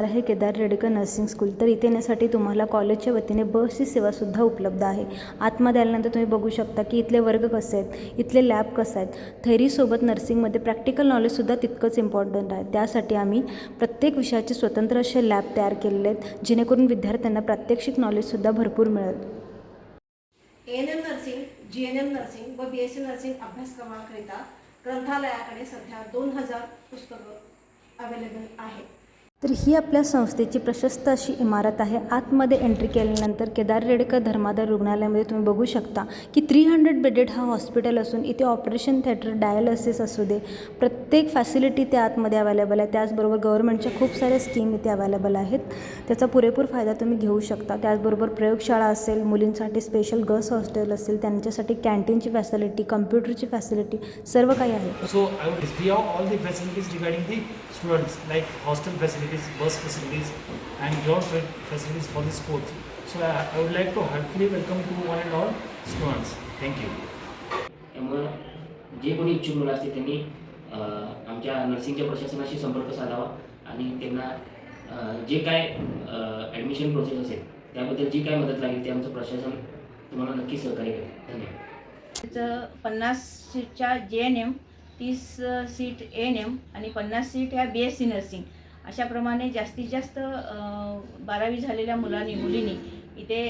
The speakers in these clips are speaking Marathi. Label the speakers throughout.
Speaker 1: आहे केदार रेडकर नर्सिंग स्कूल। तर इथे येण्यासाठी तुम्हाला कॉलेजच्या वतीने बसची सेवासुद्धा उपलब्ध आहे। आतमध्ये आल्यानंतर तुम्ही बघू शकता की इथले वर्ग कसे आहेत, इथले लॅब कसं आहेत। थेरीसोबत नर्सिंगमध्ये प्रॅक्टिकल नॉलेजसुद्धा तितकंच इम्पॉर्टंट आहे। त्यासाठी आम्ही प्रत्येक विषयाचे स्वतंत्र असे लॅब तयार केलेले आहेत, जेणेकरून विद्यार्थ्यांना प्रात्यक्षिक नॉलेजसुद्धा भरपूर मिळेल।
Speaker 2: ANM नर्सिंग, GNM नर्सिंग व BSc नर्सिंग अभ्यासक्रमाकरिता ग्रंथालयाकडे सध्या 2000 पुस्तकं अवेलेबल आहेत।
Speaker 1: तर ही आपल्या संस्थेची प्रशस्त अशी इमारत आहे। आतमध्ये एंट्री केल्यानंतर केदार रेडकर धर्मादाय रुग्णालयामध्ये तुम्ही बघू शकता की 300 बेडेड हा हॉस्पिटल असून इथे ऑपरेशन थिएटर, डायलिसिस असू दे, प्रत्येक फॅसिलिटी त्या आतमध्ये अवेलेबल आहे। त्याचबरोबर गव्हर्नमेंटच्या खूप साऱ्या स्कीम इथे अवेलेबल आहेत, त्याचा पुरेपूर फायदा तुम्ही घेऊ शकता। त्याचबरोबर प्रयोगशाळा असेल, मुलींसाठी स्पेशल गर्ल्स हॉस्टेल असेल, त्यांच्यासाठी कॅन्टीनची फॅसिलिटी, कम्प्युटरची फॅसिलिटी सर्व काही आहे।
Speaker 3: So we have all the facilities regarding the students like hostel facilities, bus facilities and ground facilities for the sports. So I would like to heartily welcome to one and all students. Thank you.
Speaker 4: त्यामुळे जे कोणी इच्छुक मुलं असतील त्यांनी आमच्या नर्सिंगच्या प्रशासनाशी संपर्क साधावा आणि त्यांना जे काय ॲडमिशन प्रोसेस असेल त्याबद्दल जी काय मदत लागेल ते आमचं प्रशासन तुम्हाला नक्की सहकार्य करेल। धन्यवाद।
Speaker 5: त्याचं 50 सीटच्या JNM, 30 सीट ANM आणि 50 सीट ह्या BSc नर्सिंग अशाप्रमाणे जास्तीत जास्त 12वी झालेल्या मुलींनी इथे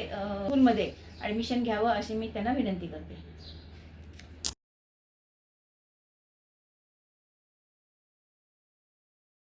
Speaker 5: स्कूलमध्ये ॲडमिशन घ्यावं अशी मी त्यांना विनंती करते।